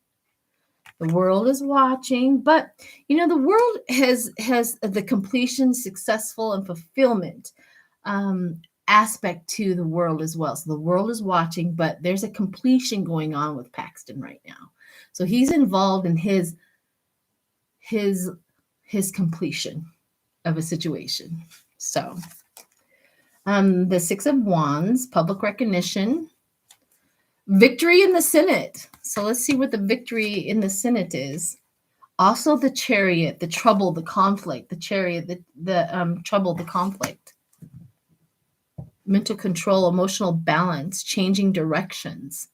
The world is watching, but the world has the completion, successful, and fulfillment aspect to the world as well. So the world is watching, but there's a completion going on with Paxton right now. So he's involved in his completion of a situation. So the 6 of Wands, public recognition, victory in the Senate. So let's see what the victory in the Senate is. Also the Chariot, the trouble, the conflict, the Chariot, the trouble, the conflict. Mental control, emotional balance, changing directions.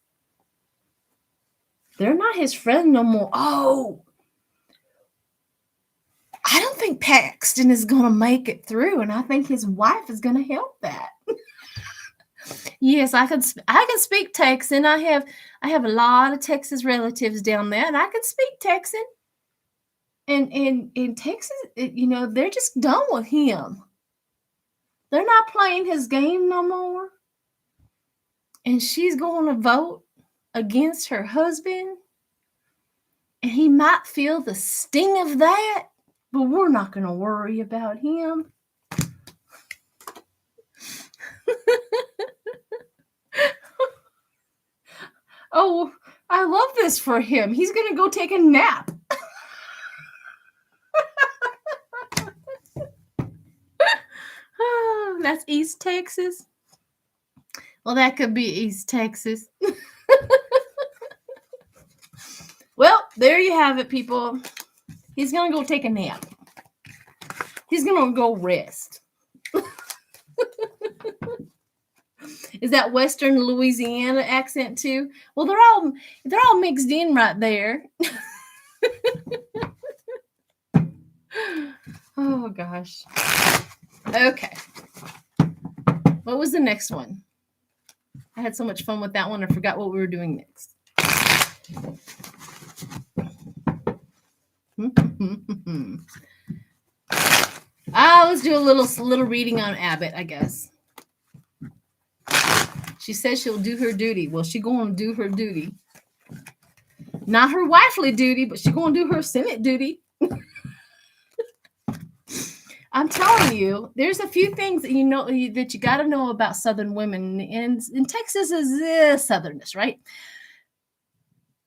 They're not his friend no more. Oh, I don't think Paxton is going to make it through, and I think his wife is going to help that. Yes, I can speak Texan. I have a lot of Texas relatives down there, and I can speak Texan. And in Texas, they're just done with him. They're not playing his game no more. And she's going to vote against her husband. And he might feel the sting of that, but we're not going to worry about him. Oh, I love this for him. He's going to go take a nap. Oh, that's East Texas. Well, that could be East Texas. Well, there you have it, people. He's going to go take a nap. He's going to go rest. Is that Western Louisiana accent too? Well, they're all mixed in right there. Oh gosh. Okay. What was the next one? I had so much fun with that one. I forgot what we were doing next. Let's do a little reading on Abbott, I guess. She says she'll do her duty. Well, she's going to do her duty. Not her wifely duty, but she's going to do her Senate duty. I'm telling you, there's a few things that that you got to know about Southern women. And Texas is Southernness, right?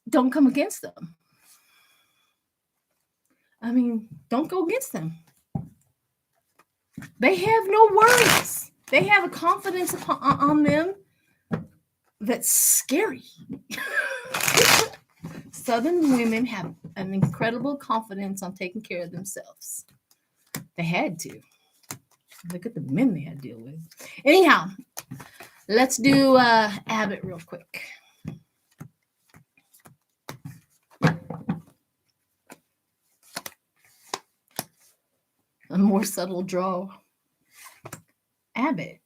Don't come against them. I mean, don't go against them. They have no worries. They have a confidence on them that's scary. Southern women have an incredible confidence on taking care of themselves. They had to. Look at the men they had to deal with. Anyhow, let's do Abbott real quick. A more subtle draw. Abbott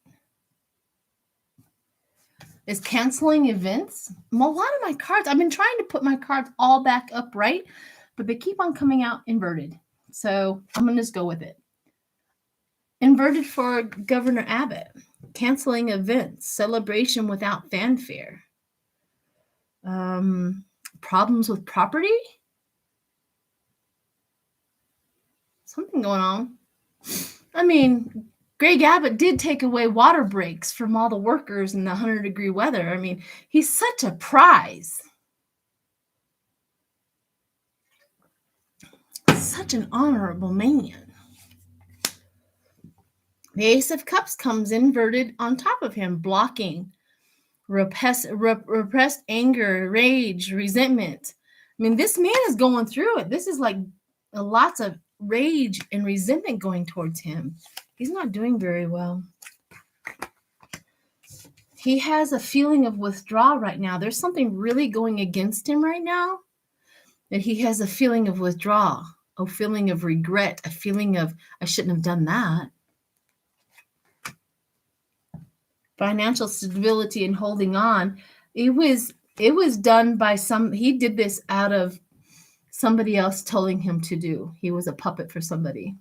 is canceling events. Well, a lot of my cards, I've been trying to put my cards all back upright, but they keep on coming out inverted. So I'm going to just go with it. Inverted for Governor Abbott. Canceling events. Celebration without fanfare. Problems with property. Something going on. I mean, Greg Abbott did take away water breaks from all the workers in the 100-degree weather. I mean, he's such a prize. Such an honorable man. The Ace of Cups comes inverted on top of him, blocking repressed anger, rage, resentment. I mean, this man is going through it. This is like lots of rage and resentment going towards him. He's not doing very well. He has a feeling of withdrawal right now. There's something really going against him right now, that he has a feeling of withdrawal, a feeling of regret, a feeling of, I shouldn't have done that. Financial stability and holding on. It was done by he did this out of somebody else telling him to do. He was a puppet for somebody.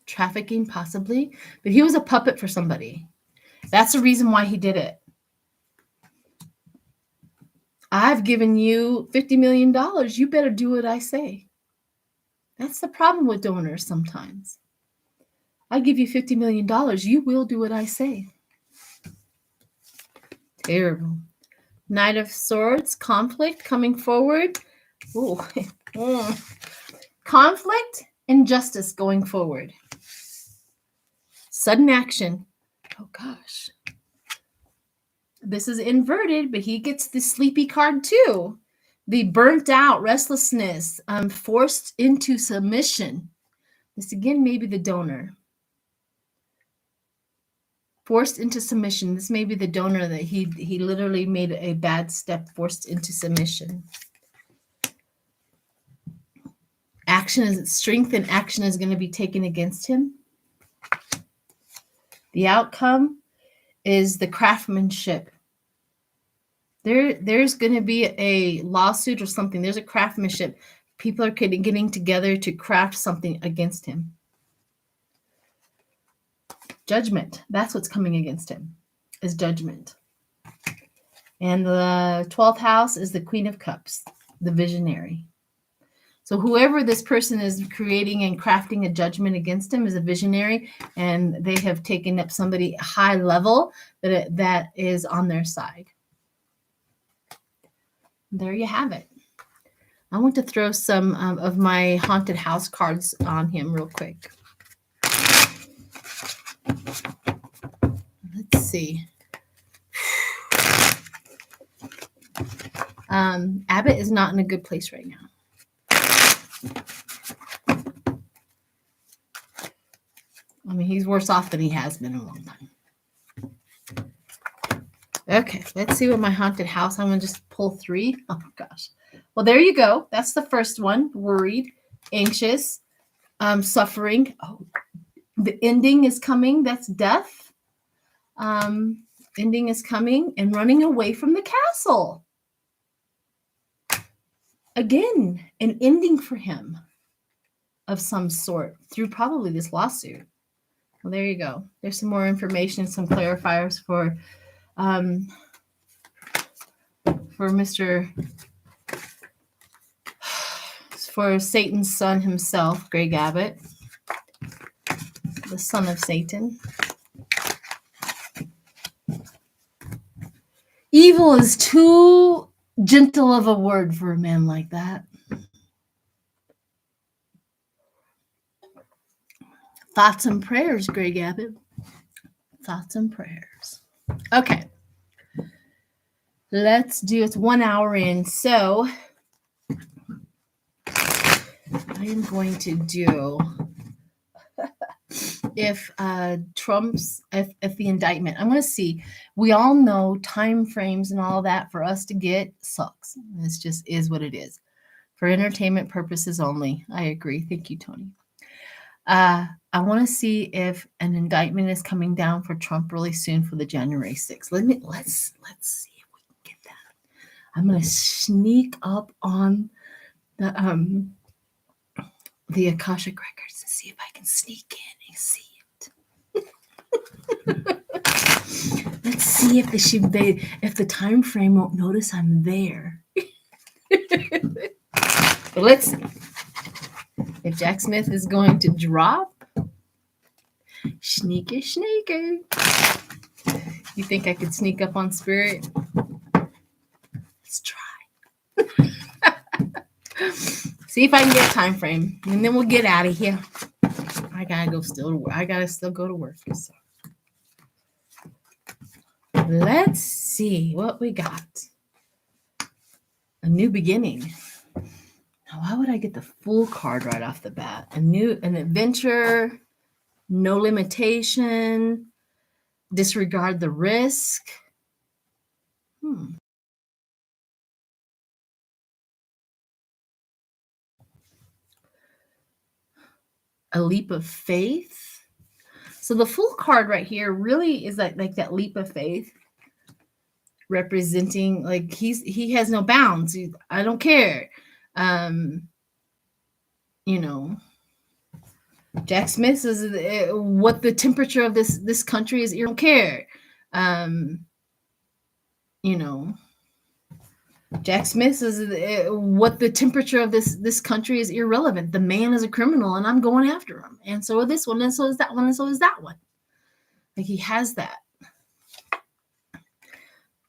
Trafficking, possibly, but he was a puppet for somebody. That's the reason why he did it. I've given you $50 million. You better do what I say. That's the problem with donors sometimes. I give you $50 million. You will do what I say. Terrible. Knight of Swords, conflict coming forward. Ooh. Conflict, injustice going forward. Sudden action. Oh, gosh. This is inverted, but he gets the sleepy card too. The burnt out, restlessness, forced into submission. This again may be the donor. Forced into submission. This may be the donor that he literally made a bad step, forced into submission. Strength and action is going to be taken against him. The outcome is the craftsmanship. There's going to be a lawsuit or something. There's a craftsmanship. People are getting together to craft something against him. Judgment. That's what's coming against him, is judgment. And the 12th house is the Queen of Cups, the visionary. So whoever this person is creating and crafting a judgment against him is a visionary, and they have taken up somebody high level that is on their side. There you have it. I want to throw some of my haunted house cards on him real quick. Let's see. Abbott is not in a good place right now. I mean, he's worse off than he has been in a long time. Okay, let's see what my haunted house. I'm going to just pull 3. Oh, gosh. Well, there you go. That's the first one. Worried, anxious, suffering. Oh, the ending is coming. That's death. Ending is coming and running away from the castle. Again, an ending for him of some sort through probably this lawsuit. Well, there you go. There's some more information, some clarifiers for Satan's son himself, Greg Abbott, the son of Satan. Evil is too gentle of a word for a man like that. Thoughts and prayers, Greg Abbott. Thoughts and prayers. Okay. Let's do, it's 1 hour in. So I am going to do if the indictment, I'm going to see, we all know time frames and all that for us to get sucks. This just is what it is. For entertainment purposes only. I agree. Thank you, Tony. I want to see if an indictment is coming down for Trump really soon for the January 6th. Let's see if we can get that. I'm going to sneak up on the Akashic records and see if I can sneak in and see it. Let's see if the time frame won't notice I'm there. But let's see. If Jack Smith is going to drop, sneaker. You think I could sneak up on Spirit? Let's try. See if I can get a time frame, and then we'll get out of here. I gotta still go to work. So. Let's see what we got. A new beginning. Now, why would I get the Fool card right off the bat? An adventure, no limitation, disregard the risk. A leap of faith. So the Fool card right here really is like that leap of faith, representing like he has no bounds. I don't care. Jack Smith says what the temperature of this country is. You don't care. Jack Smith says what the temperature of this country is irrelevant. The man is a criminal, and I'm going after him. And so is this one, and so is that one, and so is that one. Like he has that.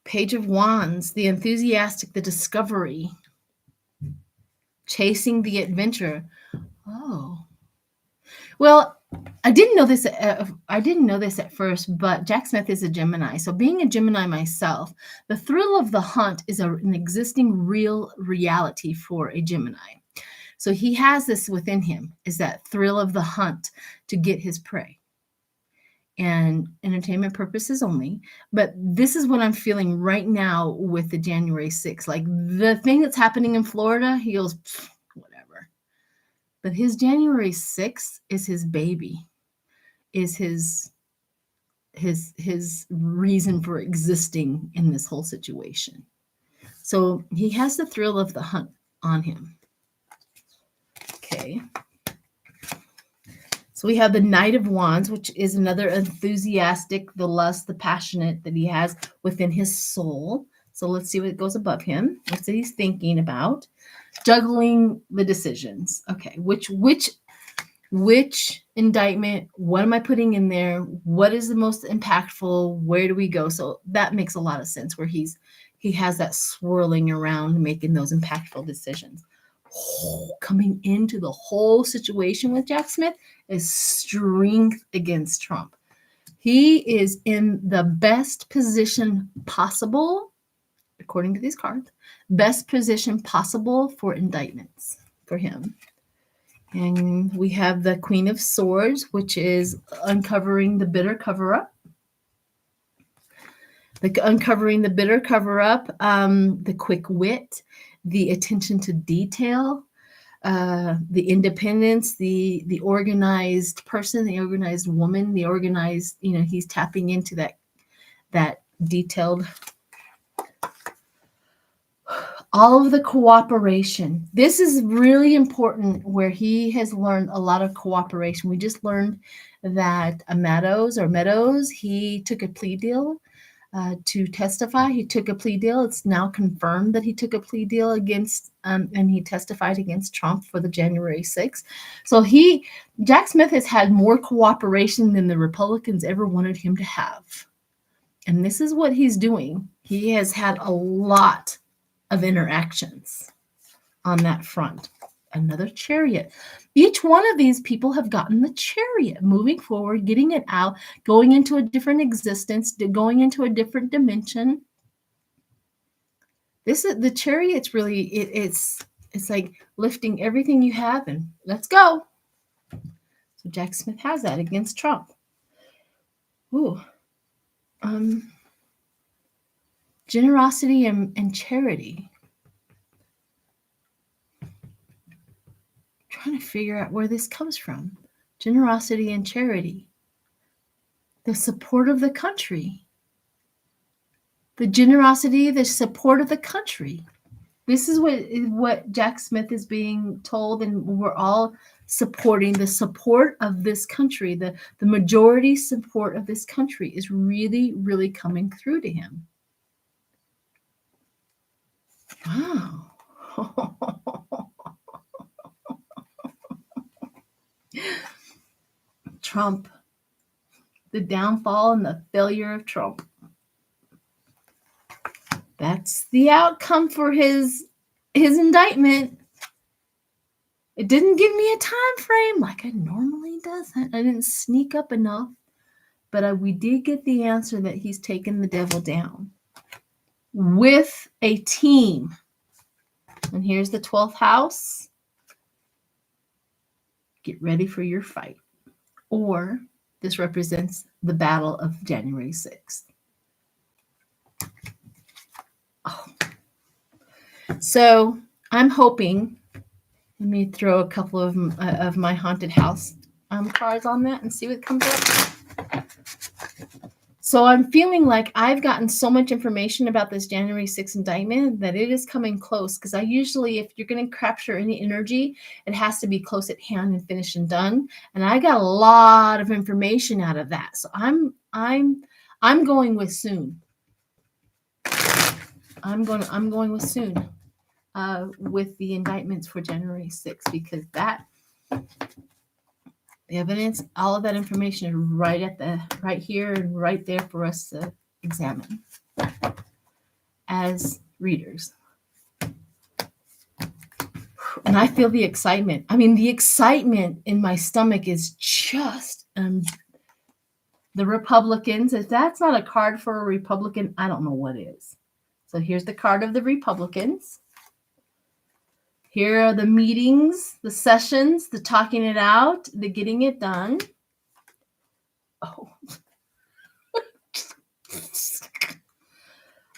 Page of Wands, the enthusiastic, the discovery, chasing the adventure. Oh, well, I didn't know this at first, but Jack Smith is a Gemini. So being a Gemini myself, the thrill of the hunt is an existing real reality for a Gemini. So he has this within him, is that thrill of the hunt to get his prey. And entertainment purposes only. But this is what I'm feeling right now with the January 6th. Like the thing that's happening in Florida, he goes, whatever. But his January 6th is his baby, is his his reason for existing in this whole situation. So he has the thrill of the hunt on him. Okay. So we have the Knight of Wands, which is another enthusiastic, the lust, the passionate that he has within his soul. So let's see what goes above him. What's that he's thinking about? Juggling the decisions. Okay, which indictment? What am I putting in there? What is the most impactful? Where do we go? So that makes a lot of sense where he has that swirling around, making those impactful decisions. Coming into the whole situation with Jack Smith is strength against Trump. He is in the best position possible, according to these cards, best position possible for indictments for him. And we have the Queen of Swords, which is uncovering the bitter cover-up. Uncovering the bitter cover-up, the quick wit, the attention to detail, the independence, the organized person, the organized woman, the organized, he's tapping into that detailed, all of the cooperation. This is really important where he has learned a lot of cooperation. We just learned that Meadows, he took a plea deal to testify. He took a plea deal. It's now confirmed that he took a plea deal against, and he testified against Trump for the January 6th. So Jack Smith has had more cooperation than the Republicans ever wanted him to have. And this is what he's doing. He has had a lot of interactions on that front. Another Chariot. Each one of these people have gotten the Chariot, moving forward, getting it out, going into a different existence, going into a different dimension. This is the Chariot's really, it's like lifting everything you have and let's go. So Jack Smith has that against Trump. Ooh. Generosity and charity. Trying to figure out where this comes from. Generosity and charity. The support of the country. The generosity, the support of the country. This is what Jack Smith is being told, and we're all supporting the support of this country. The majority support of this country is really, really coming through to him. Wow. Trump, the downfall and the failure of Trump. That's the outcome for his indictment. It didn't give me a time frame like it normally does. I didn't sneak up enough, but we did get the answer that he's taken the devil down with a team. And here's the 12th house. Get ready for your fight. Or this represents the battle of January 6th. Oh. So I'm hoping, let me throw a couple of my haunted house cards on that and see what comes up. So I'm feeling like I've gotten so much information about this January 6th indictment that it is coming close, because I usually, if you're going to capture any energy, it has to be close at hand and finished and done. And I got a lot of information out of that. So I'm going with soon. I'm going with soon with the indictments for January 6th, because the evidence, all of that information is right here and right there for us to examine as readers. And I feel the excitement. I mean, the excitement in my stomach is just the Republicans. If that's not a card for a Republican, I don't know what is. So here's the card of the Republicans. Here are the meetings, the sessions, the talking it out, the getting it done. Oh.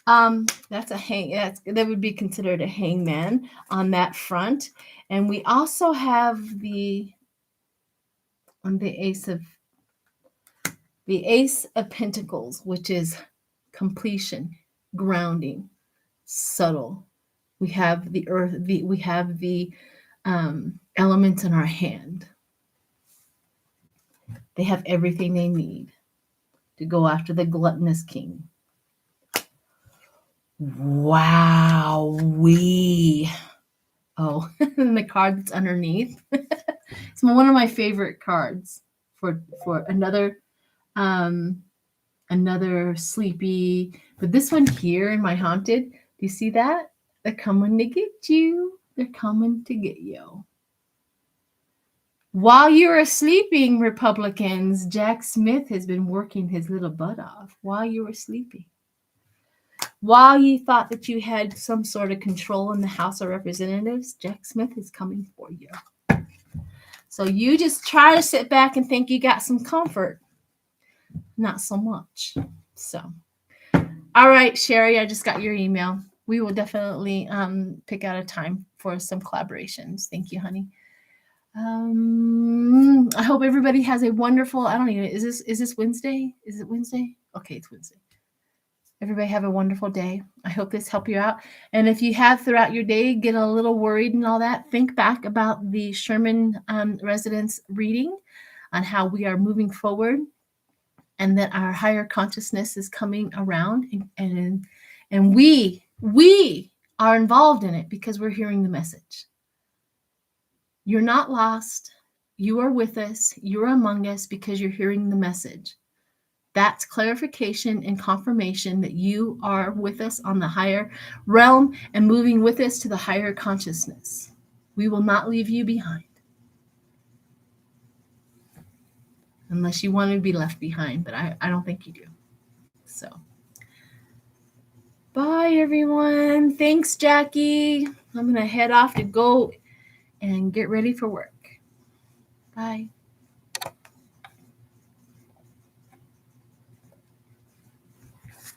That's that would be considered a hangman on that front. And we also have the Ace of The Ace of Pentacles, which is completion, grounding, subtle. We have the earth, we have the elements in our hand. They have everything they need to go after the gluttonous king. Wow. Oh, and the card that's underneath. It's one of my favorite cards for another sleepy. But this one here in my haunted, do you see that? They're coming to get you. They're coming to get you. While you were sleeping, Republicans, Jack Smith has been working his little butt off while you were sleeping. While you thought that you had some sort of control in the House of Representatives, Jack Smith is coming for you. So you just try to sit back and think you got some comfort. Not so much. So, all right, Sherry, I just got your email. We will definitely pick out a time for some collaborations. Thank you, honey. I hope everybody has a wonderful, I don't even, is this Wednesday? Is it Wednesday? Okay, it's Wednesday. Everybody have a wonderful day. I hope this helped you out. And if you have throughout your day get a little worried and all that, think back about the Sherman residence reading on how we are moving forward and that our higher consciousness is coming around and we are involved in it because we're hearing the message. You're not lost. You are with us. You're among us because you're hearing the message. That's clarification and confirmation that you are with us on the higher realm and moving with us to the higher consciousness. We will not leave you behind. Unless you want to be left behind, but I don't think you do. So, bye, everyone. Thanks, Jackie. I'm going to head off to go and get ready for work. Bye.